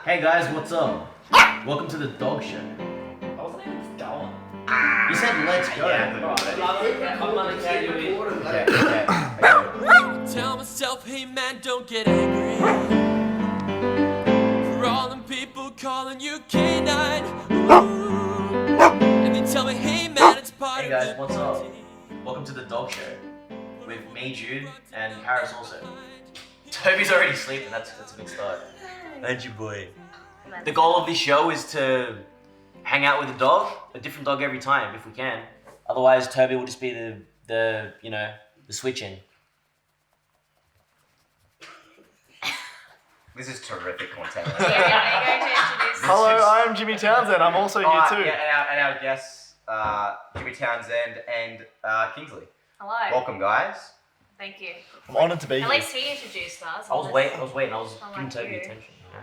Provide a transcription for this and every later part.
Hey guys, what's up? Welcome to the dog show. I wasn't even going. You said let's go. I'm gonna carry you in. Okay. Tell myself, hey man, don't get angry. For all them people calling you canine. Ooh. And they tell me, hey man, it's part Hey of guys, the what's up? party. Welcome to the dog show. With me, Jude, and Paris also. Toby's already sleeping, that's a good start. And your boy. The goal of this show is to hang out with a different dog every time if we can. Otherwise, Toby will just be the switch-in. This is terrific content. Yeah, are you going to introduce? Hello, I am Jimmy Townsend. I'm also here too. Yeah, and our guests, Jimmy Townsend and Kingsley. Hello. Welcome, guys. Thank you. I'm honoured to be At here. least he introduced us. I was waiting, I was I giving like Toby you. attention. Yeah.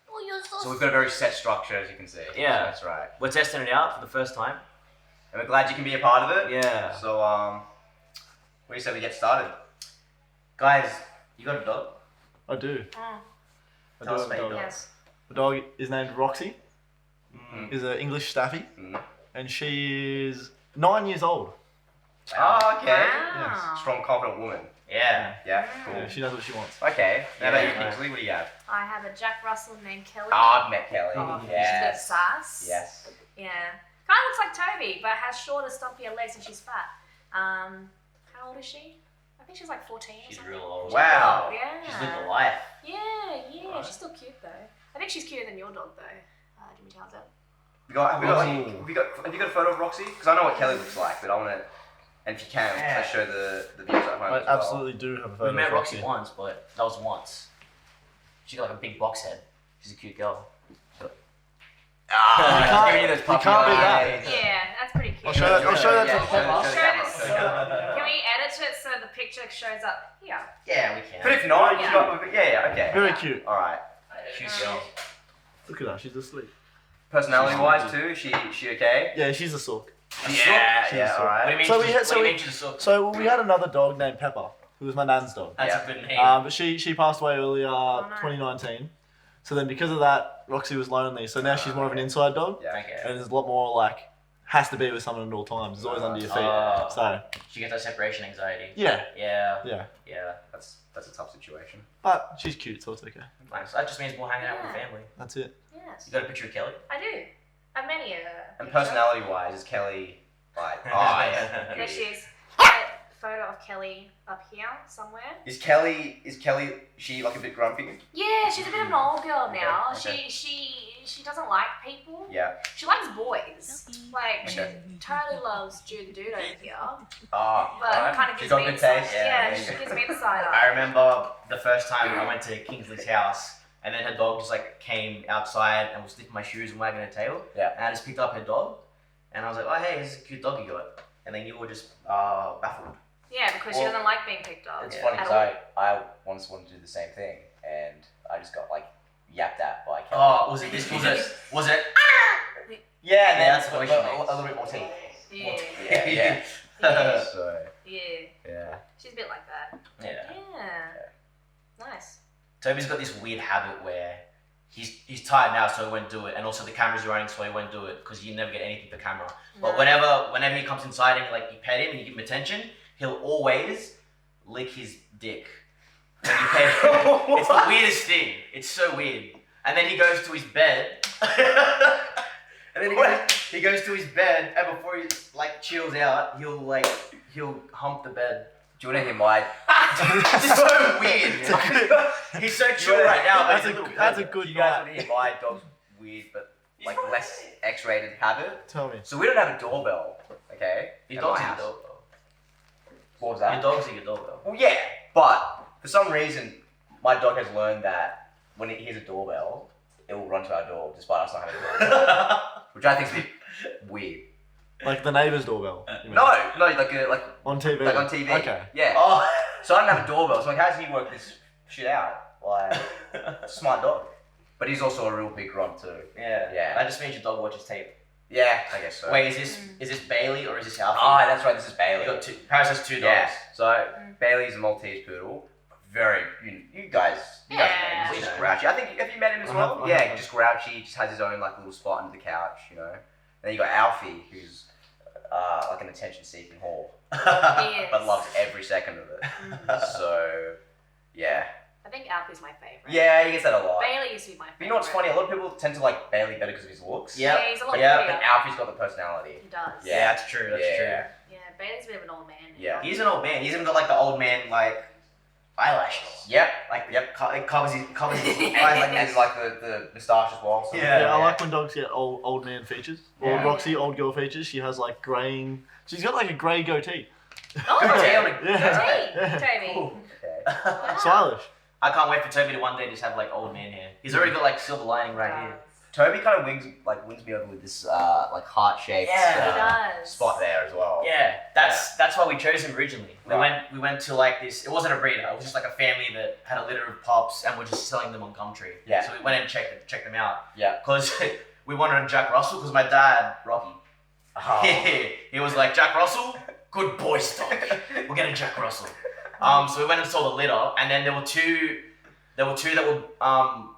Oh, you're So we've got a very set structure, as you can see. Yeah. That's right. We're testing it out for the first time. And we're glad you can be a part of it. Yeah. So, what do you say we get started? Guys, you got a dog? I do. Oh, I Tell do us have a about dog. yes. The dog is named Roxy. Mm. Is an English staffy, Mm. and she is 9 years old. Oh, okay. Wow. Strong, confident woman. Yeah. Yeah, cool. Yeah, she knows what she wants. Okay. Now about you, Yeah. Kingsley, what do you have? I have a Jack Russell named Kelly. I've met Kelly. Oh, Yes. she's got sass. Yes. Yeah. Kind of looks like Toby, but has shorter, stumpier legs and she's fat. How old is she? I think she's like 14 or She's something. real old. Wow. Yeah. She's lived a life. Yeah. Right. She's still cute though. I think she's cuter than your dog though, Jimmy Townsend. Have you Roxy. got a photo of Roxy? Because I know what Kelly looks like, but I want to, and if you can, Yeah. let's show the viewers at home I as well. absolutely do have a We photo met of Roxy Roxy. once, but that was once. She got like a big box head. She's a cute girl. Ah, giving you those you puppy can't beat eyes. that. Yeah, that's pretty cute. I'll show that to the Yeah, pop-up. show the camera. Can we edit it so the picture shows up here? Yeah, we can. But if not, Yeah. yeah, okay. Very cute. All right. Cute girl. Look at her, she's asleep. Personality-wise too, she okay? Yeah, she's a sook. Yeah, She's yeah. so- All What do you right. mean? So we she's- had- what so do you we- mean she's so? So we had another dog named Pepper, who was my nan's dog. That's Yeah. a good name. But she passed away earlier, no. 2019. So then because of that, Roxy was lonely. So now she's more of an inside dog. Yeah. Okay. And there's a lot more like, has to be with someone at all times. It's always under your feet. Oh. So, She gets that separation anxiety. yeah, Yeah. yeah. Yeah. That's a tough situation. But she's cute, so it's okay. Nice. That just means more hanging out with the Yeah. family. That's it. Yes. You got a picture of Kelly? I do. I have many And personality-wise, is Kelly like? Oh yeah. There she is. A photo of Kelly up here somewhere. Is Kelly? She like a bit grumpy? Yeah, she's a bit of an old girl now. Okay. She doesn't like people. Yeah. She likes boys. Like Okay. she totally loves Jude the dude over here. Ah. But alright. kind of She's gives got me good the side. taste. Yeah, there you she go. gives me the side I eye. remember the first time I went to Kingsley's house, and then her dog just like came outside and was sniffing my shoes and wagging her tail. Yeah. And I just picked up her dog, and I was like, "Oh hey, this is a cute dog you got." And then you were just baffled. Yeah, because she Well, doesn't like being picked up. It's Yeah. funny At because all. I once wanted to do the same thing, and I just got like yapped at by Kelly. Oh, was it this? Was it? Yeah, and then that's what she a makes. little bit more teeth. Yeah. Yeah, yeah. Yeah. So Yeah. yeah. She's a bit like that. Yeah. Yeah. Nice. Toby's got this weird habit where he's tired now, so he won't do it, and also the camera's running, so he won't do it because you never get anything for camera. But No. whenever he comes inside and like you pet him and you give him attention, he'll always lick his dick. When you pet him. It's the weirdest thing. It's so weird. And then he goes to his bed. And then he goes to his bed, and before he like chills out, he'll hump the bed. Do you want to hear my? It's so weird. He's so chill right now. But That's a good You guys guy. want to hear my dog's weird, but like less X-rated habit? Tell me. So we don't have a doorbell, okay? Your at my dog's your house. doorbell. What was Your that? dog's your doorbell. Well, yeah, but for some reason, my dog has learned that when it hears a doorbell, it will run to our door, despite us not having a doorbell, which I think is a bit weird. Like the neighbour's doorbell. you mean? No, like On TV. on TV. Okay. Yeah. Oh. So I don't have a doorbell. So like, how does he work this shit out? Like, smart dog. But he's also a real big grunt too. Yeah. Yeah. That just means your dog watches tape. Yeah, I guess so. Wait, is this Bailey or is this Alfie? Ah, that's right. This is Bailey. You got two. Paris has two dogs. Yeah. So Bailey's a Maltese poodle, very. You guys Yeah. met him. He's just grouchy. I think have you met him as well? I Yeah, have. just grouchy. Just has his own like little spot under the couch, you know. Then you got Alfie, who's like an attention-seeking whore, He is. but loves every second of it. So, yeah. I think Alfie's my favourite. Yeah, he gets that a lot. Bailey used to be my favourite. But you know what's funny? A lot of people tend to like Bailey better because of his looks. Yeah. Yeah, he's a lot Yeah, prettier. but Alfie's got the personality. He does. Yeah, that's true. That's true. Yeah. Yeah, Bailey's a bit of an old man. Yeah. He's an old man. He's even got like the old man like eyelashes. Yep. Like it covers his Eyes like and like the moustache as well. So Yeah. I like when dogs get old man features. Yeah. Old Roxy, old girl features. She has like graying. She's got like a grey goatee. Oh, Goatee on a- Yeah. Toby. Ooh, okay. Wow. Stylish. I can't wait for Toby to one day just have like old man hair. He's already got like silver lining right here. Toby kind of wins me over with this like heart-shaped Yeah. He does. spot there as well. Yeah, that's why we chose him originally. Right. We went to like this. It wasn't a breeder. It was just like a family that had a litter of pups and were just selling them on Gumtree. Yeah. So we went and checked them out. Yeah. Because we wanted a Jack Russell because my dad Rocky. Oh. He was like Jack Russell, good boy stock. We'll get a Jack Russell. So we went and saw the litter, and then there were two that were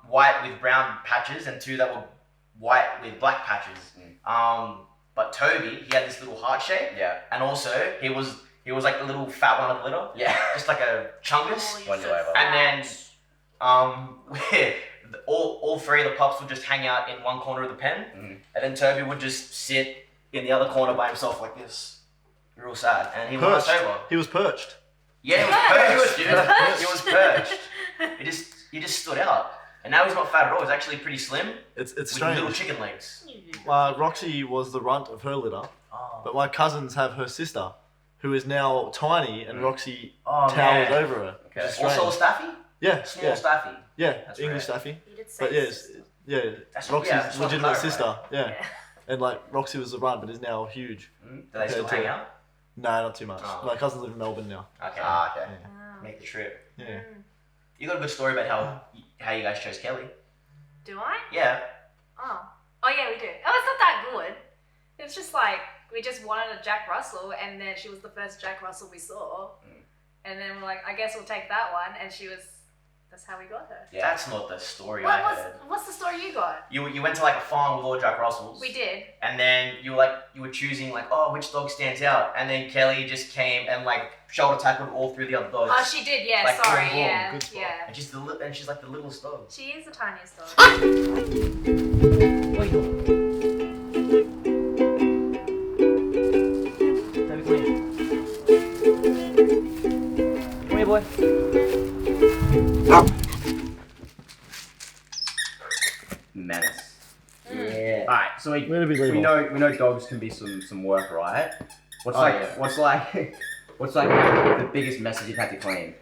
white with brown patches, and two that were white with black patches. But Toby, he had this little heart shape, Yeah. and also he was like the little fat one of the litter, Yeah. just like a chungus. Oh, One you're you so over. And fat. then all three of the pups would just hang out in one corner of the pen, and then Toby would just sit in the other corner by himself like this, real sad, and he won us Perched. over. He was perched. Yeah, he was perched, dude. He was perched. He just stood out, and now he's not fat at all. He's actually pretty slim It's with little strange. chicken legs. Roxy was the runt of her litter, Oh, but my cousins have her sister, who is now tiny, and Roxy oh towers man. over her. Okay. It's Also a strange. staffy, Yeah, small yeah, staffy. yeah. That's English rare. staffy. You did say But yes, sister. yeah. That's Roxy's yeah, I just wanted to legitimate clarify. sister. Yeah. Yeah. And like Roxy was the runt, but is now huge. Do they still Okay, hang too. out? No, not too much. Oh. My cousins live in Melbourne now. Okay. Okay. Oh. Make the trip. Yeah. You got a good story about how you guys chose Kelly. Do I? Yeah. Oh. Oh yeah, we do. Oh, it's not that good. It's just like we just wanted a Jack Russell, and then she was the first Jack Russell we saw, and then we're like, I guess we'll take that one, and she was. That's how we got her. Yeah. That's not the story I heard. What's the story you got? You went to like a farm with all Jack Russells. We did. And then you were choosing like, oh, which dog stands out? And then Kelly just came and like shoulder tackled all three of the other dogs. Oh, she did. Yeah. Like, sorry. boom, boom, Yeah. good spot. Yeah. And she's like the littlest dog. She is the tiniest dog. What are you doing? Come here, boy. Menace. Yeah. All right. So We're gonna be legal. we know dogs can be some work, right? What's Oh, like yeah. what's like the biggest message you've had to clean?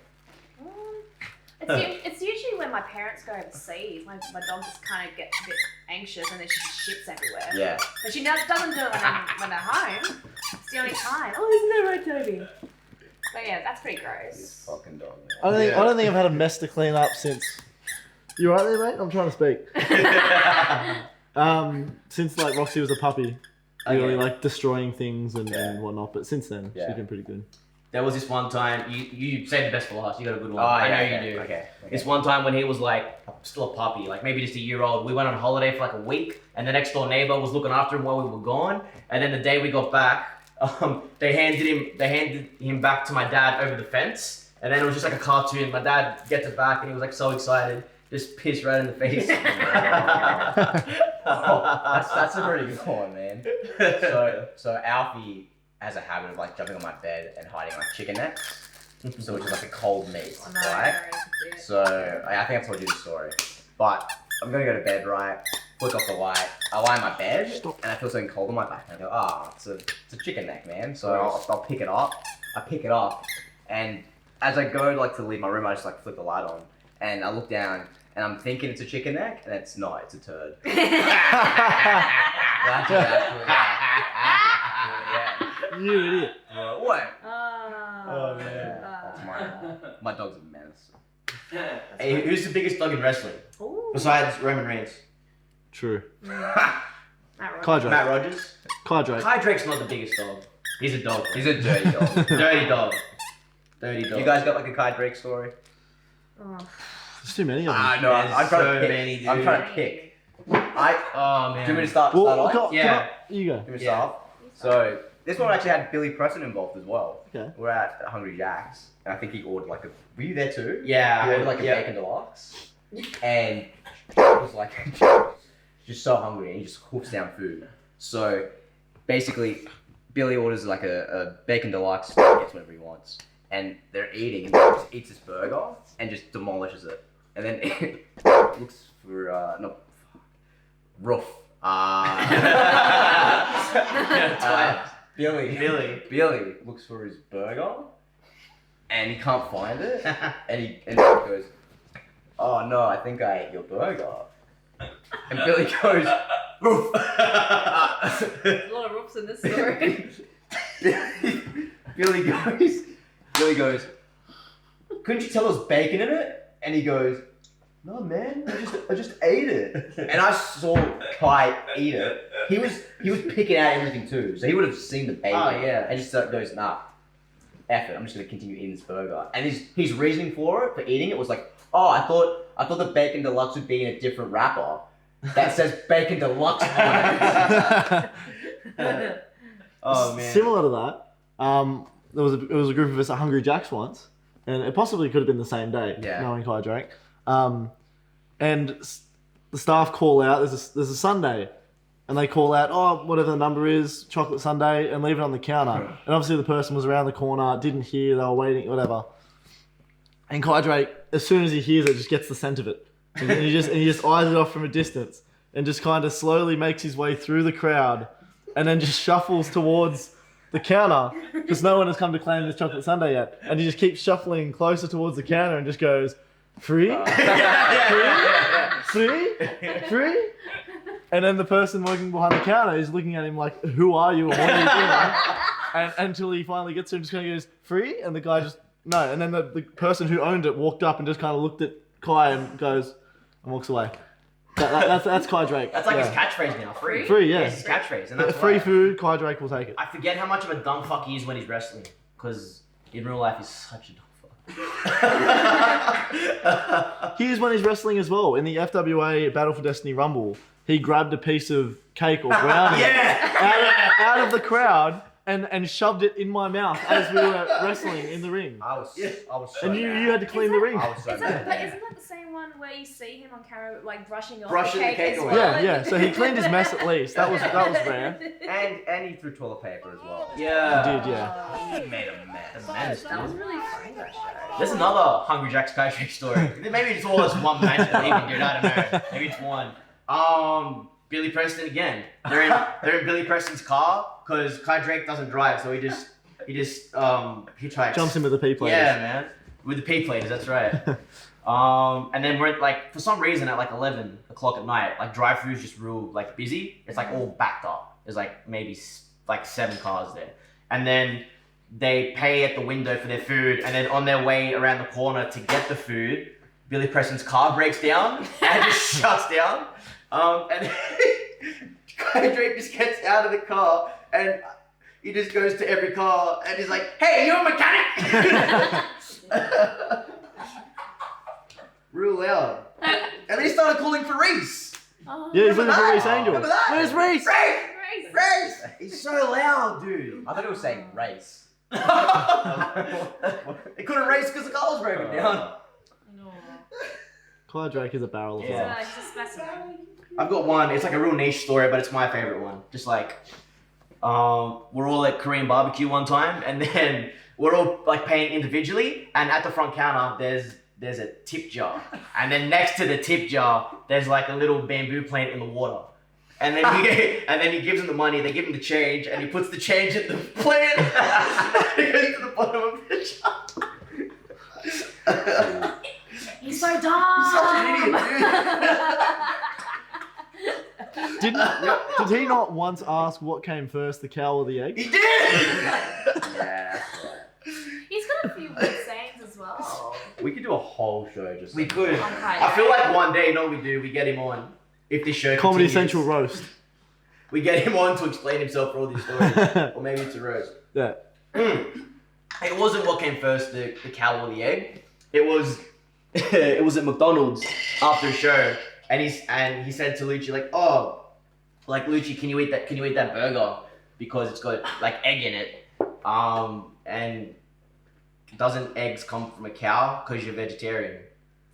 It's usually when my parents go overseas. My dog just kind of gets a bit anxious and then she just shits everywhere. Yeah. But she doesn't do it when they're home. It's the only time. Oh, isn't that right, Toby? But yeah, that's pretty This gross. fucking dog. I don't think Yeah. I don't think I've had a mess to clean up since. You right there, mate? I'm trying to speak. Since like Roxy was a puppy, really like destroying things and whatnot. But since then, Yeah. she's been pretty good. There was this one time you saved the best for last. You got a good one. Oh, I know yeah, you do. Okay. This one time when he was like still a puppy, like maybe just a year old, we went on holiday for like a week, and the next door neighbor was looking after him while we were gone. And then the day we got back, they handed him back to my dad over the fence, and then it was just like a cartoon. My dad gets it back, and he was like so excited, just pissed right in the face. That's a pretty good one, man. So Alfie has a habit of like jumping on my bed and hiding like chicken necks, so which is like a cold meat, Oh, no, right? no, it's So I think I've told you the story, but I'm gonna go to bed, right? Flick off the light. I lie in my bed and I feel something cold on my back. And I go, it's a chicken neck, man. So I'll pick it up. I pick it up, and as I go like to leave my room, I just like flip the light on, and I look down, and I'm thinking it's a chicken neck, and it's not. It's a turd. That's yeah. You idiot. What? Oh, man. My dog's a menace. Hey, who's the biggest dog in wrestling Ooh. besides Roman Reigns? True. Not really. Kai Drake. Matt Rogers. Kai Drake. Kai Drake's not the biggest dog. He's a dog. He's a dirty dog. Dirty dog. Dirty dog. You guys got like a Kai Drake story? There's too many of them. Ah, no, I'm trying to pick. many, dude. I'm trying to pick. Oh man. Do you want me to start Well, off? Yeah. You go. Do you want me to start off? So, this one actually had Billy Preston involved as well. Okay. We're at Hungry Jack's, and I think he ordered like a. Were you there too? Yeah. He ordered like a bacon deluxe, and he was like just so hungry, and he just hoofs down food. So, basically, Billy orders like a bacon deluxe, gets whatever he wants, and they're eating, and he just eats this burger and just demolishes it, and then it looks for Roof. Billy looks for his burger, and he can't find it, and he goes, "Oh no, I think I ate your burger." And Billy goes, "Roof." There's a lot of roofs in this story. Billy goes, "Couldn't you tell there was bacon in it?" And he goes, "No, man, I just ate it." And I saw Kai eat it. He was picking out everything too, so he would have seen the bacon. Oh, yeah. And just goes, "Nah, F it. I'm just gonna continue eating this burger." And his reasoning for eating it was like, "Oh, I thought the bacon deluxe would be in a different wrapper that says bacon deluxe on it." Oh man. Similar to that, it was a group of us at Hungry Jack's once, and it possibly could have been the same day, knowing Kai Drake. And the staff call out. There's a sundae, and they call out, "Oh, whatever the number is, chocolate sundae," and leave it on the counter. And obviously the person was around the corner, didn't hear, they were waiting, whatever. And Kai Drake, as soon as he hears it, just gets the scent of it, and he just eyes it off from a distance, and just kind of slowly makes his way through the crowd, and then just shuffles towards the counter because no one has come to claim this chocolate sundae yet, and he just keeps shuffling closer towards the counter and just goes, "Free? Free?" And then the person working behind the counter is looking at him like, "Who are you and what are you doing?" And until he finally gets to him, just kind of goes, "Free?" And the guy just, no. And then the person who owned it walked up and just kind of looked at Kai and goes, and walks away. That's Kai Drake. That's like his catchphrase now. Free. Free, yeah. It's his catchphrase, and that's Free why. food, Kai Drake will take it. I forget how much of a dumb fuck he is when he's wrestling, because in real life he's such a dumb fuck. Here's when he's wrestling as well. In the FWA Battle for Destiny Rumble, he grabbed a piece of cake or brownie out of the crowd and shoved it in my mouth as we were wrestling in the ring. I was so And you mad. had to clean the ring. I was so Isn't mad. that the same one where you see him on camera like brushing off Brushing the the cake cake as away. well? Yeah. So he cleaned his mess at least. That was rare. And he threw toilet paper as well. Yeah. He did, yeah. He made a mess. That was really funny, that show. There's another Hungry Jack's Kai Drake story. Maybe it's all just one magic even, dude. I don't know. Maybe it's one. Billy Preston again. They're in Billy Preston's car because Kai Drake doesn't drive, so he just hitchhikes. Jumps in with the P-platers. Yeah, man. With the P-platers, that's right. And then we're like, for some reason at like 11 o'clock at night, like drive-throughs just real like busy. It's like all backed up. There's like maybe like 7 cars there. And then they pay at the window for their food, and then on their way around the corner to get the food, Billy Preston's car breaks down and just shuts down. And Kai Drake just gets out of the car and he just goes to every car and he's like, "Hey, you a mechanic?" Real loud. And then he started calling for Reese. Oh. Yeah, he's looking for Reese Angel. Remember that? Where's Reese? Reese! Reese! He's so loud, dude. I thought it was saying race. They couldn't race because the car was broken down. No. Kai Drake is a barrel of Yeah. fire. He's a specimen. I've got one. It's like a real niche story, but it's my favorite one. Just like, we're all at Korean barbecue one time, and then we're all like paying individually, and at the front counter there's a tip jar, and then next to the tip jar there's like a little bamboo plant in the water, and then he gives them the money, they give him the change, and he puts the change in the plant. It goes to the bottom of the jar. He's so dumb. He's such an idiot, dude. Did he not once ask what came first, the cow or the egg? He did. Yeah. He's got a few good sayings as well. We could do a whole show just. We could. Okay. I feel like one day, you know what we do? We get him on. If this show Comedy continues, Central roast. we get him on to explain himself for all these stories. Or maybe it's a roast. Yeah. It wasn't what came first, the cow or the egg. It was it was at McDonald's after a show, and he said to Lucci like, oh, like Lucci, can you eat that burger because it's got like egg in it, and doesn't eggs come from a cow because you're vegetarian?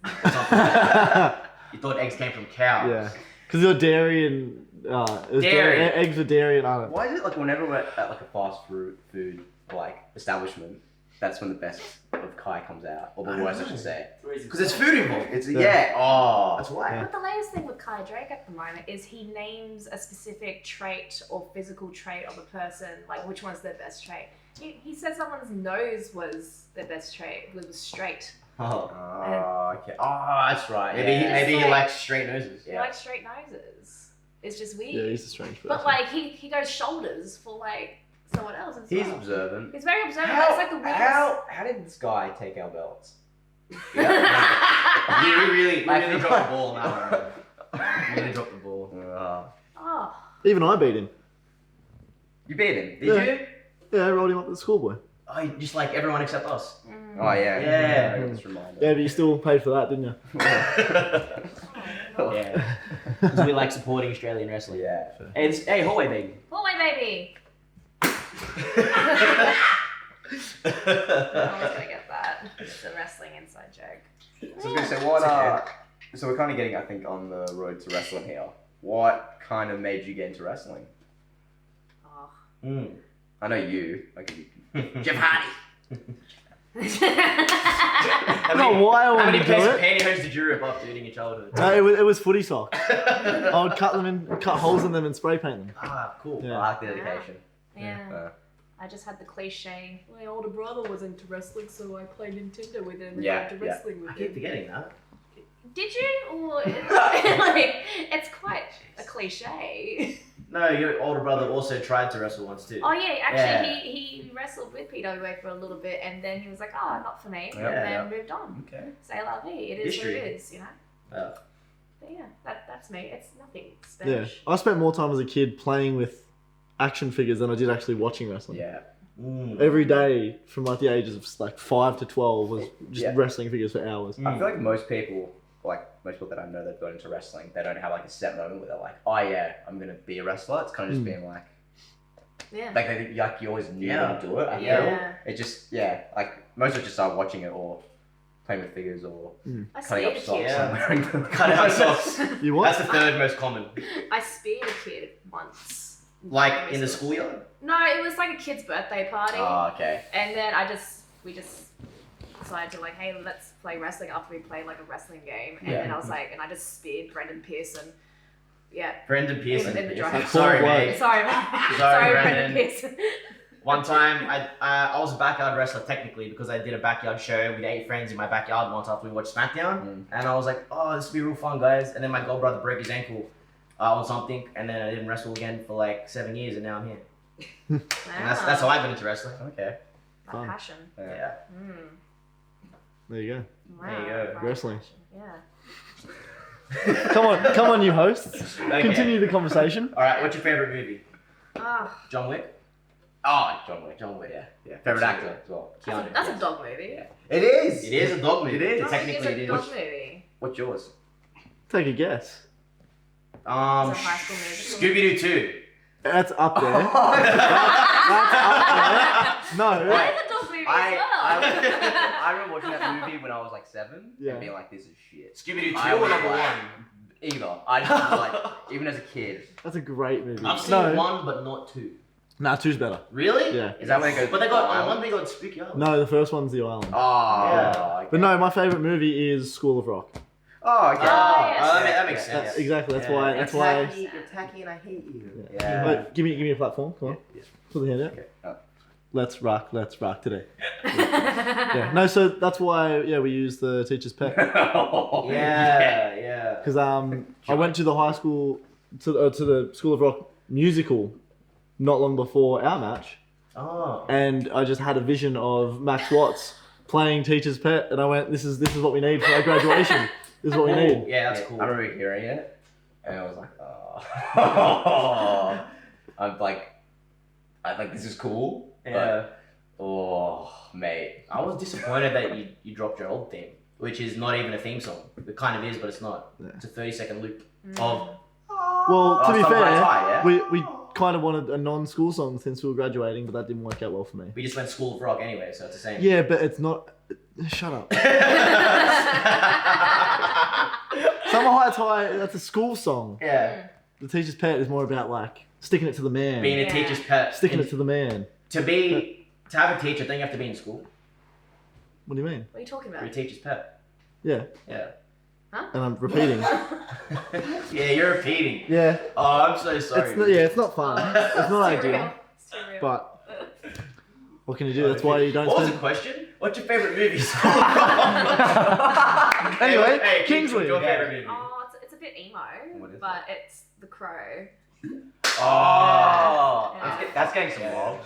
Or something like that. You thought eggs came from cows. Yeah, because you're dairy and it was Dairy. eggs are dairy and I don't. Why is it like whenever we're at like a fast food like establishment, that's when the best of Kai comes out, or the worst I should say? Because there's food involved. It's Yeah. oh, That's why. But the latest thing with Kai Drake at the moment is he names a specific trait or physical trait of a person, like which one's their best trait. He said someone's nose was their best trait, was straight. Oh. okay. Oh, that's right. Maybe he like- likes straight noses. He Yeah. likes straight noses. It's just weird. Yeah, he's a strange person. But like he goes shoulders for like someone else as He's well. observant. He's very observant. That's like the weirdest. How did this guy take our belts? We really dropped the ball on that one. We really dropped the ball. Oh. Even I beat him. You beat him, did Yeah. you? Yeah, I rolled him up to the schoolboy. Oh, just like everyone except us. Oh yeah. Yeah. I got this reminder. Yeah, but you still paid for that, didn't you? Yeah. Because we like supporting Australian wrestling. Yeah. Hey, hallway baby. Hallway baby. I was gonna get that. It's a wrestling inside joke. So I was gonna say, what so we're kind of getting, I think, on the road to wrestling here. What kind of made you get into wrestling? Oh. I know you. Like, Jeff Hardy. Not why I How wanted many to do pairs of it. pantyhose did you rip off during your childhood? No, it was footy socks. I would cut holes in them and spray paint them. Ah, cool. Yeah. I like the dedication. Yeah. I just had the cliche. My older brother was into wrestling, so I played Nintendo with him and Yeah, went to yeah. wrestling with I keep him. forgetting that. Did you? Or like, it's quite a cliche. No, your older brother also tried to wrestle once too. Oh yeah, actually Yeah. he wrestled with PWA for a little bit, and then he was like, oh, not for me, Yeah, and then moved on. Okay. Say la vie. It is History. what it is, you know. Yeah. But yeah, that's me. It's nothing Yeah, special. I spent more time as a kid playing with action figures than I did actually watching wrestling. Yeah. Every day from like the ages of like 5 to 12 was just Yeah. wrestling figures for hours. I feel like most people that I know that got into wrestling, they don't have like a set moment where they're like, oh yeah, I'm gonna be a wrestler. It's kind of just being like, Yeah. like you always knew how to do it. I feel. Yeah. It just like most of us just started watching it or playing with figures or I cutting up speared a socks. kid. and wearing them. Cut out socks. You what? That's the third most common. I speared a kid once. Like in the schoolyard? No, it was like a kid's birthday party, Oh, okay. and then we just decided to like, hey, let's play wrestling after we played like a wrestling game, and then I was like, and I just speared Brendan Pearson. Yeah. Brendan Pearson. In the drive. Sorry, Cool mate. Sorry, Sorry, Brendan Brendan. Pearson. One time, I was a backyard wrestler technically because I did a backyard show with 8 friends in my backyard once after we watched SmackDown, and I was like, oh, this will be real fun, guys. And then my god brother broke his ankle on something, and then I didn't wrestle again for like 7 years, and now I'm here. And that's how I got into wrestling. Okay. My Fun. passion. Yeah. There you go. Wow. There you go. my Wrestling. passion. Yeah. Come on, you hosts. Okay. Continue the conversation. All right, what's your favorite movie? Ah, John Wick. Oh, John Wick. John Wick. Yeah. Favorite actor as well. that's a dog movie. It is. It is a dog movie. It is. John Wick Technically, is it a is. dog movie. What's yours? Take a guess. It's a high school musical. Scooby-Doo 2. That's up there. That's up there. No. That is a dog movie as well. I remember watching that movie when I was like 7 Yeah. and being like, this is shit. Scooby-Doo 2 I or was number like- 1? Either. I just was like, even as a kid. That's a great movie. I've seen No. 1, but not 2. Nah, 2's better. Really? Yeah. Is that when it goes? But they got on 1. They got Spooky Island. No, the first one's The Island. Oh. Yeah. Okay. But no, my favourite movie is School of Rock. Oh, okay. yes. That makes Yeah. sense. Exactly. That's Yeah. why. That's why. You're tacky and I hate you. Yeah. Wait, give me a platform. Come on. Put the hand out. Okay. Oh. Let's rock today. Yeah. No, so that's why we use the teacher's pet. Yeah. Because I went to the high school to the School of Rock musical not long before our match, Oh. and I just had a vision of Max Watts playing teacher's pet, and I went, "This is what we need for our graduation. This is what we need." Yeah, that's cool. I remember hearing it, and I was like, oh. I think this is cool. Yeah. But, oh, mate. I was disappointed that you dropped your old theme. which is not even a theme song. It kind of is, but it's not. Yeah. It's a 30-second loop of. Well, to be Some fair, high, yeah? we kind of wanted a non-school song since we were graduating, but that didn't work out well for me. We just went School of Rock anyway, so it's the same. Yeah, but it's not. Shut up. Summer Heights High, that's a school song. Yeah. The Teacher's Pet is more about like sticking it to the man. Being a teacher's pet. Sticking it to the man. To have a teacher, don't you have to be in school? What do you mean? What are you talking You're about? a teacher's pet. Yeah. Yeah. And I'm repeating. Yeah, you're repeating. Yeah. Oh, I'm so sorry. It's not fun. It's not It's too ideal. real. It's too real. But what can you do? That's why you don't What was spend... the question? What's your favourite movie? Anyway, hey, Kingsley. Your favourite movie? Oh, it's a bit emo, What is but it's The Crow. Oh. Yeah. That's getting some love.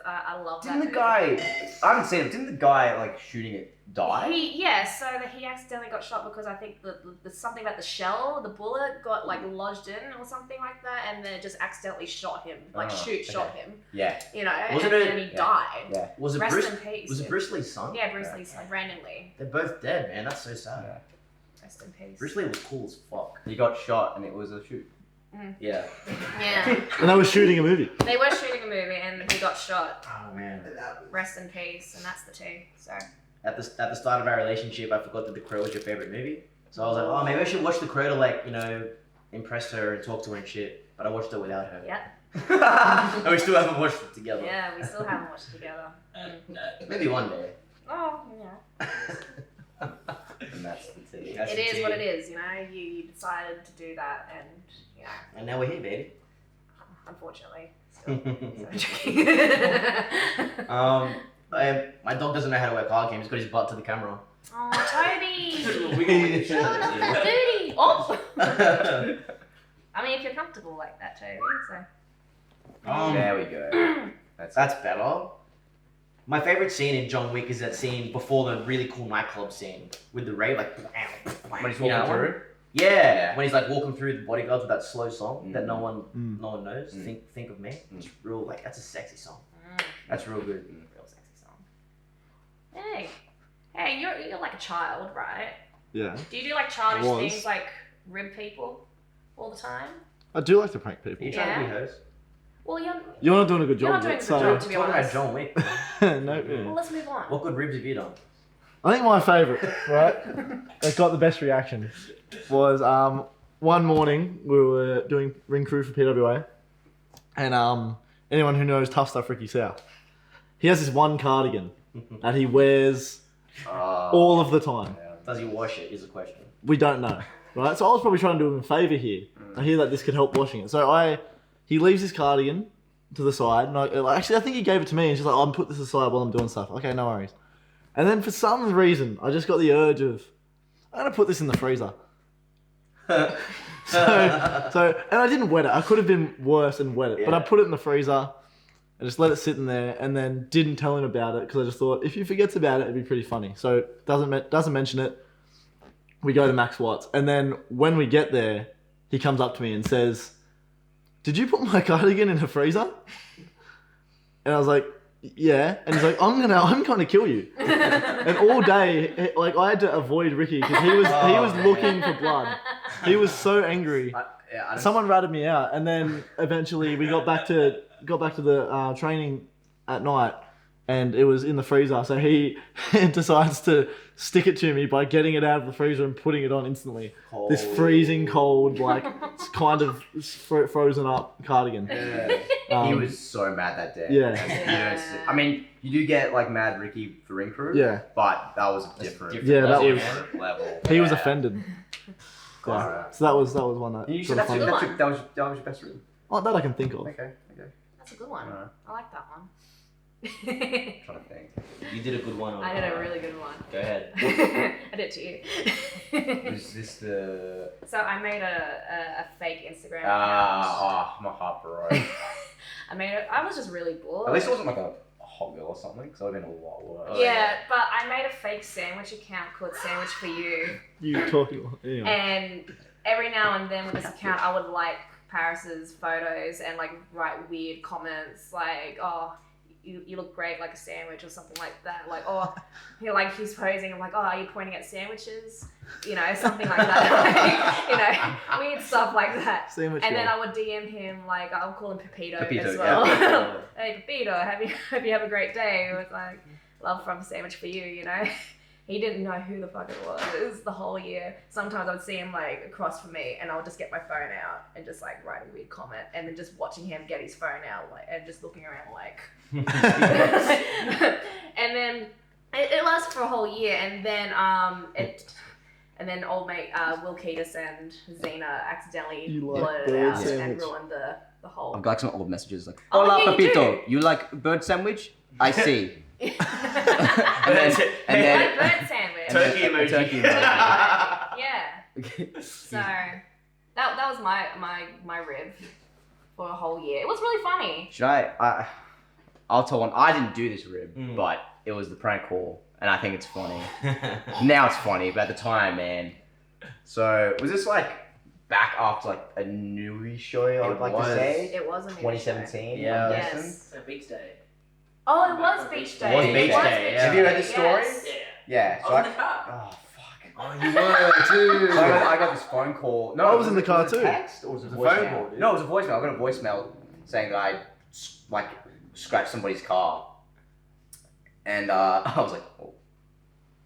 I love that. Didn't the movie. guy? I haven't seen it. Didn't the guy like shooting it die? He accidentally got shot because I think the something about the shell, the bullet got like lodged in or something like that, and then it just accidentally shot him, like shot him. Yeah. You know, Wasn't and it- then he Yeah. died. Yeah. Was it Rest Bruce? in peace. Was it Bruce Lee's son? Yeah, Bruce Lee's like randomly. They're both dead, man. That's so sad. Yeah. Rest in peace. Bruce Lee was cool as fuck. He got shot and it was a shoot. Yeah. Yeah, And I was shooting a movie. they were shooting a movie and he got shot. Oh man. Rest in peace, and that's the two. So At the start of our relationship, I forgot that The Crow was your favorite movie. So I was like, oh, maybe I should watch The Crow to like, impress her and talk to her and shit. But I watched it without her. yeah, And we still haven't watched it together. yeah, we still haven't watched it together. Maybe one day. Oh, yeah. And that's the tea. That's It the is tea. what it is, you know. You decided to do that, and And now we're here, baby. unfortunately, still. My dog doesn't know how to work hard games. He's got his butt to the camera. Oh, Toby! Wiggle. Showing off that booty! Oh! I mean, if you're comfortable like that, Toby, so. There we go. That's better. My favorite scene in John Wick is that scene before the really cool nightclub scene with the rave, like When he's walking through. Yeah, when he's like walking through the bodyguards with that slow song that no one knows. Think of me. It's real, like that's a sexy song. That's real good. Real sexy song. Hey, you're like a child, right? Yeah. Do you do like childish Was. things like rib people all the time? I do like to prank Are people. you trying to be Yeah. host? Well, You're not doing a good You're job not doing of a it, good so... job, to be Talking about honest. John Wick. no, Well, let's move on. What good ribs have you done? I think my favourite, right, that got the best reaction was one morning we were doing ring crew for PWA, and anyone who knows Tough Stuff Ricky South, he has this one cardigan that he wears all of the time. Does he wash it? Is the question. We don't know, right? So I was probably trying to do him a favour here. I hear that this could help washing it. So he leaves his cardigan to the side, and I think he gave it to me, and she's like, "I'm put this aside while I'm doing stuff." Okay, no worries. And then for some reason, I just got the urge of, I'm gonna put this in the freezer. So, and I didn't wet it. I could have been worse and wet it, but I put it in the freezer. I just let it sit in there, and then didn't tell him about it because I just thought if he forgets about it, it'd be pretty funny. So doesn't mention it. We go to Max Watts, and then when we get there, he comes up to me and says, "Did you put my cardigan in the freezer?" And I was like, "Yeah." And he's like, I'm gonna kill you." And all day, like I had to avoid Ricky because he was looking for blood. He was so angry. Someone ratted me out, and then eventually we got back to the training at night, and it was in the freezer. So he decides to stick it to me by getting it out of the freezer and putting it on instantly. Cold. This freezing cold, like kind of frozen up cardigan. He was so mad that day. Yeah. I mean, you do get like mad Ricky for ring crew. Yeah. But that was different. Yeah, that was. level. He was offended. Yeah. Alright. So that was one that. You sort said of funny. that was your best room. Oh, that I can think of. Okay. That's a good one. Alright. I like that one. Trying to think. You did a good one. I did a really good one. Go ahead. I did too. Was this the? So I made a fake Instagram account. My heart broke. I was just really bored. At least it wasn't like a hot girl or something, because it would have been a lot worse. Yeah, but I made a fake sandwich account called Sandwich for You. You talking anyway. And every now and then with this account, I would like Paris's photos and like write weird comments like, "Oh, you look great like a sandwich or something like that. Like, or he's posing. I'm like, oh, are you pointing at sandwiches? You know, something like that. You know, weird stuff like that. Sandwich and then guy. I would DM him like, I'll call him Pepito, Pepito, as well. yeah. Hey Pepito, hope you have a great day. It was like, love from sandwich for you. You know. He didn't know who the fuck it was the whole year. Sometimes I would see him like across from me and I would just get my phone out and just like write a weird comment and then just watching him get his phone out like and just looking around like and then it lasted for a whole year and then old mate Will Keatis and Zena accidentally blurted it out and ruined the whole. I've got some old messages like, Oh, hola yeah, you Pepito, do. you like bird sandwich? I see. and then bird sandwich. Turkey emoji. Turkey emoji. Yeah. So that was my rib for a whole year. It was really funny. Should I'll tell one. I didn't do this rib, but it was the prank call, and I think it's funny. Now it's funny, but at the time, man. So was this like back after like a newie show? I'd like to say. It was a 2017. Yeah. Yes. A beach day. Oh, it was beach day. It was beach day, yeah. Have you heard this story? Yes. Yeah. I So was in the car. oh fuck. Oh, you were too. So I got this phone call. No, I was in the car it a too. Text or was it a It was a phone voicemail? call, dude. No, it was a voicemail. I got a voicemail saying that I like scratched somebody's car, and I was like, oh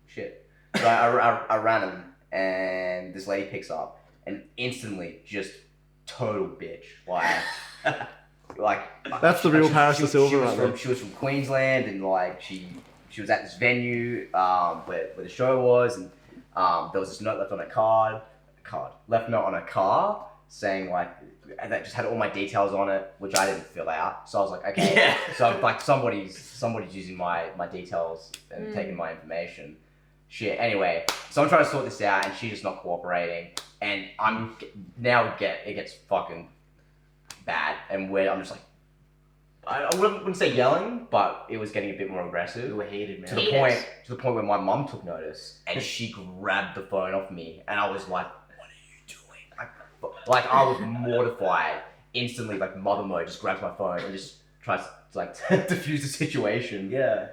shit. So I ran him, and this lady picks up, and instantly just total bitch, like That's the real Paris to Silva right there. She was from Queensland, and like she was at this venue where the show was, and there was this note left on left note on a car saying like that just had all my details on it, which I didn't fill out. So I was like, okay, Yeah. so like somebody's using my details and taking my information. Shit. Anyway, so I'm trying to sort this out, and she's just not cooperating, and it gets fucking bad, and where I'm just like, I wouldn't say yelling, but it was getting a bit more aggressive. We were heated, man. To the point where my mum took notice, and she grabbed the phone off me, and I was like, "What are you doing?" Like I was mortified. Instantly, like mother mode, just grabs my phone and just tries to like diffuse the situation. Yeah.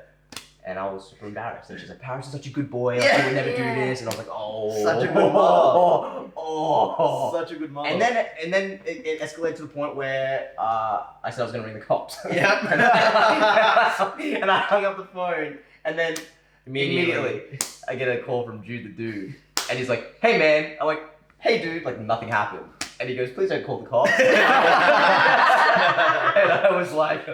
And I was super embarrassed. And she's like, "Paris is such a good boy. Like, he would never do this." And I was like, "Oh, Such a good mom. Oh. Such a good mom. And then it escalated to the point where I said I was gonna ring the cops. Yep. and I hung up the phone, and then immediately I get a call from Jude the dude, and he's like, "Hey man," I'm like, "Hey dude," like nothing happened, and he goes, "Please don't call the cops." And I was like,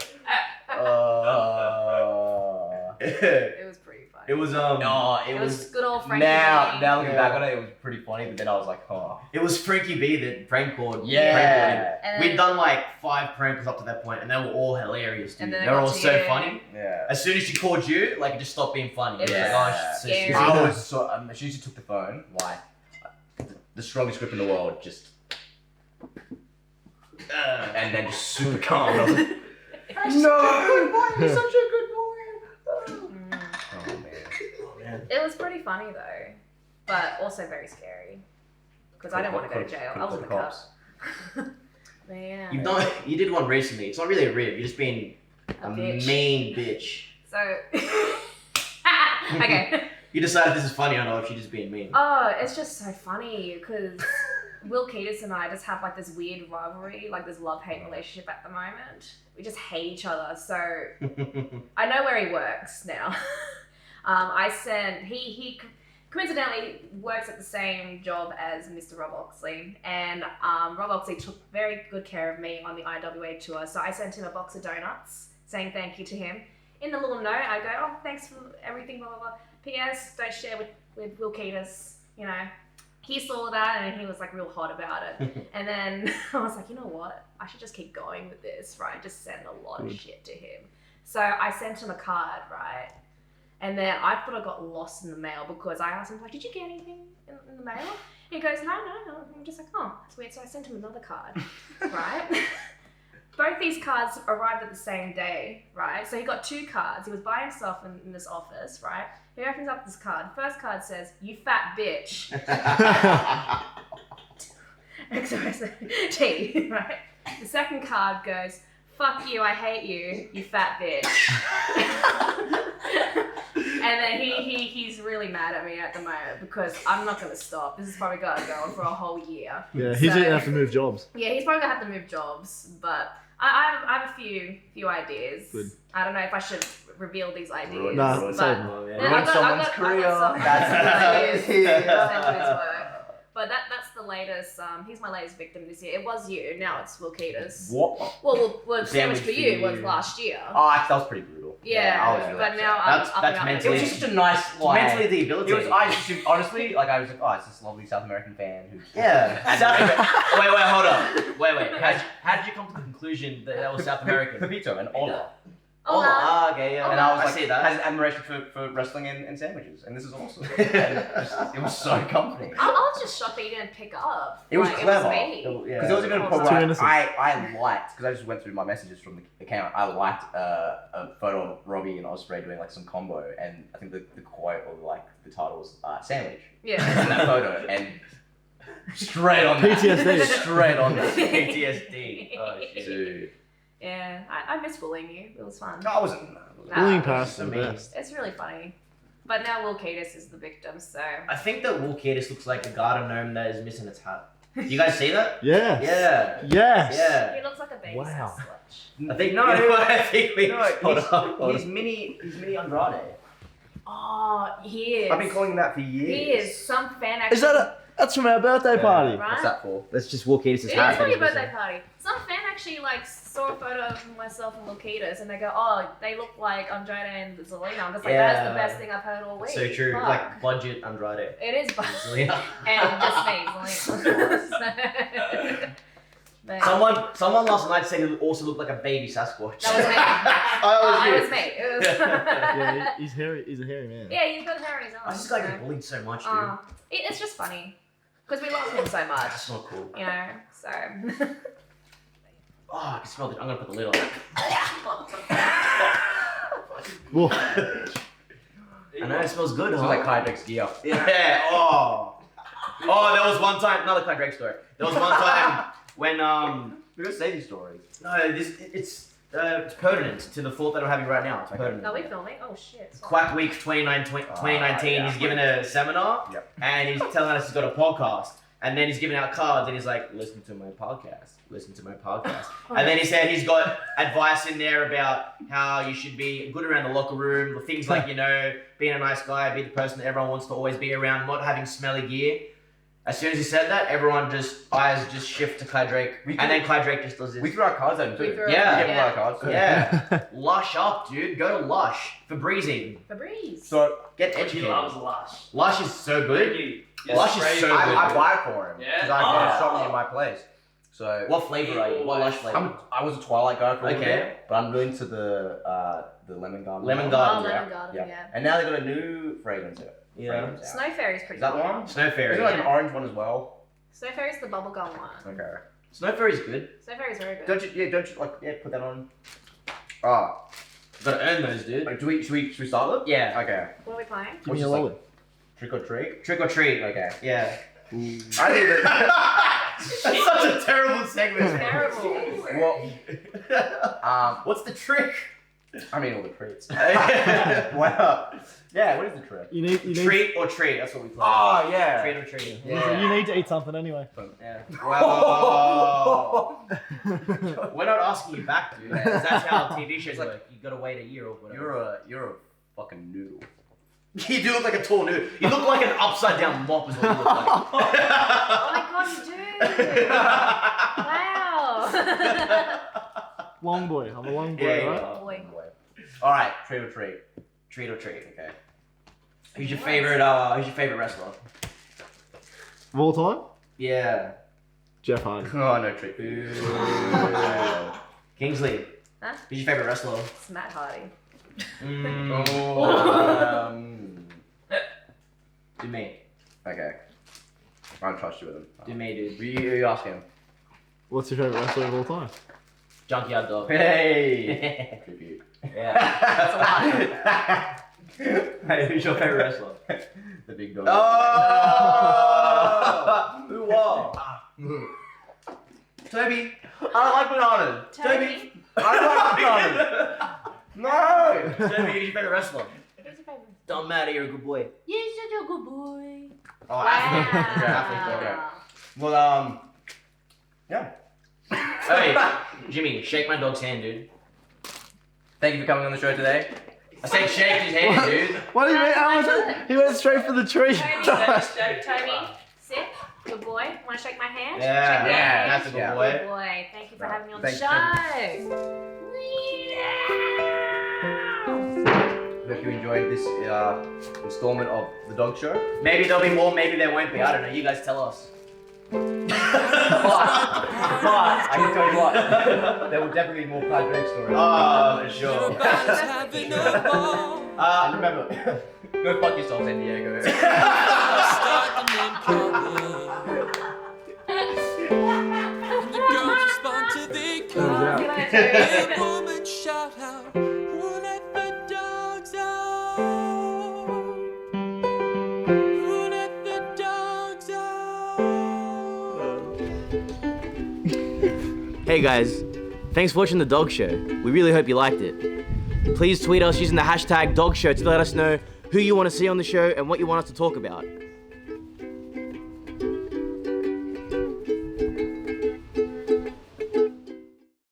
It was pretty funny. It was It was good old Frankie. now looking back on it, it was pretty funny, but then I was like, oh. It was Freaky B that prank called. Yeah. Prank called him. And We'd done like 5 prank calls up to that point, and they were all hilarious, dude. And then They it were got all to so you. funny. Yeah. As soon as she called you, like it just stopped being funny. It It was was like, oh, she's so scary. serious. I was so, she just took the phone, like, the strongest grip in the world, just, and then just super calm. And I was like, no, good boy, you're such a good boy. Oh man. Oh, man. It was pretty funny though, but also very scary because I didn't want to go to jail. I was in the cops. But yeah. You did one recently. It's not really a rib. You're just being a bitch. mean bitch. So okay. You decide if this is funny or not, if you're just being mean. Oh, it's just so funny because Will Keatis and I just have like this weird rivalry, like this love-hate relationship at the moment. We just hate each other. So I know where he works now. He coincidentally works at the same job as Mr. Rob Oxley, and Rob Oxley took very good care of me on the IWA tour. So I sent him a box of donuts saying thank you to him. In the little note, I go, "Oh, thanks for everything, blah blah blah. P.S. Don't share with Will Keatis, you know." He saw that and he was like real hot about it. And then I was like, you know what? I should just keep going with this, right? Just send a lot of shit to him. So I sent him a card, right? And then I thought I got lost in the mail because I asked him, like, did you get anything in the mail? And he goes, no. I'm just like, oh, that's weird. So I sent him another card, right? Both these cards arrived at the same day, right? So he got 2 cards. He was by himself in this office, right? He opens up this card. First card says, "You fat bitch." XOXT, right? The second card goes, fuck you, I hate you, you fat bitch. And then he's really mad at me at the moment because I'm not gonna stop. This is probably gonna go on for a whole year. Yeah, he's gonna have to move jobs. Yeah, he's probably gonna have to move jobs, but I have a few ideas. Good. I don't know if I should reveal these ideas. No, but save them. Ruin someone's career. That's Yeah. But that's the latest. He's my latest victim this year. It was you. Now it's Will Keatis. What? Well, Sandwich for You was last year. Oh, actually, that was pretty brutal. Yeah, I was really but upset. now I'm That's upping up. It mentally- was just such a nice, like, Mentally debilitating. It was. I just honestly, like, I was like, oh, it's this lovely South American fan who. Yeah. Wait, hold on. Wait. How did you come to the conclusion that that was South American? Pepito and Ola. Oh, okay, yeah. Oh, And I was I like, see that. has an admiration for wrestling and sandwiches, and this is awesome. And it was so comforting. I was just shocked that you didn't pick up. It was Like, clever. It was me. Yeah. Because there was even a point Too where innocent. I liked, because I just went through my messages from the account, I liked a photo of Robbie and Osprey doing like some combo, and I think the quote or like the title was sandwich. Yeah. In that photo, and straight on that. PTSD. Straight on that. PTSD. Oh, shit. Dude. Yeah, I miss bullying you. It was fun. No, I wasn't. Bullying Nah, past the amazing. best. It's really funny. But now Will Keatis is the victim, so. I think that Will Keatis looks like a garden gnome that is missing its hat. You guys see that? Yes. Yeah. Yes. Yeah. He looks like a baby Wow. Sasquatch. I think No, I think we. No, he's mini Andrade. Oh, he is. I've been calling him that for years. He is. Some fan actually. Is that that's from our birthday party? Right? What's that for? That's just Will Keatis' It is for your birthday party. Some fan actually like saw a photo of myself and Will Keatis and they go, oh, they look like Andrade and Zelina. I'm just like, that is the best thing I've heard all week. So true. Fuck. Like budget Andrade. It is Zelina. and just me, Zelina. But Someone last night said he also looked like a baby Sasquatch. that was me. Oh, It was me. It was Yeah, he's hairy. He's a hairy man. Yeah, he's got hair on his I arms. just like bullied so much, dude. It's just funny. Because we love him so much. That's not cool. You know, so. Oh, I can smell it. I'm gonna put the lid on it. Whoa. I know it smells good, This huh? was like Kai Drake's gear. Yeah. Oh, there was one time. Another Kai Drake story. There was one time when We're gonna say these stories. No, it's pertinent to the thought that I'm having right now. It's pertinent. Are we filming? Oh shit. Sorry. Quack Week 2019, yeah. he's giving a seminar, Yep. and he's telling us he's got a podcast, and then he's giving out cards, and he's like, listen to my podcast, listen to my podcast. And then he said he's got advice in there about how you should be good around the locker room, things like, you know, being a nice guy, be the person that everyone wants to always be around, not having smelly gear. As soon as he said that, everyone eyes just shift to Kai Drake, and then Kai Drake just does this. We threw our cards at him too. We threw Yeah. We gave him our cards. Yeah. Lush up, dude. Go to Lush. Febreze even. Febreze. So Get He educated. loves Lush. Lush is so good. Lush is so good. I buy it for him Yeah? because I got a shop near my place. So What flavor are you? What Lush flavor? I was a Twilight guy for a little Okay. bit, but I'm really into the lemon garden. Lemon Oh, garden. Lemon Garden, Yeah. yeah. And now they got a new fragrance out. Yeah. Fragrance out. Snow Fairy's pretty Is that good. one? Snow Is Fairy. there like an Yeah. orange one as well? Snow Fairy's the bubblegum one. Okay. Snow Fairy's good. Snow Fairy's very good. Don't you put that on? Ah. Gotta earn those, dude. Should we start it? Yeah. Okay. What are we playing? Give me a What's lolly. Trick or treat. Trick or treat. Okay. Yeah. I think that. That's such a terrible segment. Terrible. Well, What's the trick? I mean all the treats. Wow. Yeah. What is the trick? You need. Treat or treat. That's what we play. Oh yeah. Treat or treat. Yeah. You need to eat something anyway. Yeah. Wow. We're not asking you back, dude. That's how TV shows work. You gotta wait a year or whatever. You're a fucking noodle. You do look like a tall noodle. You look like an upside down mop is what you look like. Oh my god, you do! Wow! Long boy. I'm a long boy, Yeah, you right? are. Boy. All right. Treat or treat. Treat or treat. Okay. Who's your favorite wrestler? Of all time? Yeah. Jeff Hardy. Oh no treat. Kingsley. Huh? Who's your favorite wrestler? It's Matt Hardy. Do me. Okay. I don't trust you with him. Do me, dude. You ask him. What's your favorite wrestler of all time? Junkyard Dog. Hey. Tribute. Yeah. That's a lot. Hey, who's your favorite wrestler? The big dog. Oh! Who won? Toby. I don't like bananas. Toby. No! Toby, who's your favorite wrestler? Who's your favorite? Don't matter, you're a good boy. You're such a good boy. Oh, athlete. Okay, athlete. Okay. Well, yeah. Hey, Jimmy, shake my dog's hand, dude. Thank you for coming on the show today. I said shake his hand, dude. What do you mean? How was it? He went straight for the tree. Toby, sit. Good boy. Want to shake my hand? Yeah, Shake my yeah, hand. that's a good Yeah. boy. Good boy. Thank you for having me on the Thank show. Hope you enjoyed this installment of the Dog Show. Maybe there'll be more, maybe there won't be. I don't know. You guys tell us. But I can tell you what, there will definitely be more Cloud Drake stories. Oh, sure. Everybody's having a ball. And remember, go fuck yourself, San Diego. Start the name calling. And the girls respond to the call. Big woman shout out, who let the dogs out? Who let the dogs out? Hey guys, thanks for watching the Dog Show. We really hope you liked it. Please tweet us using the hashtag DogShow to let us know who you want to see on the show and what you want us to talk about.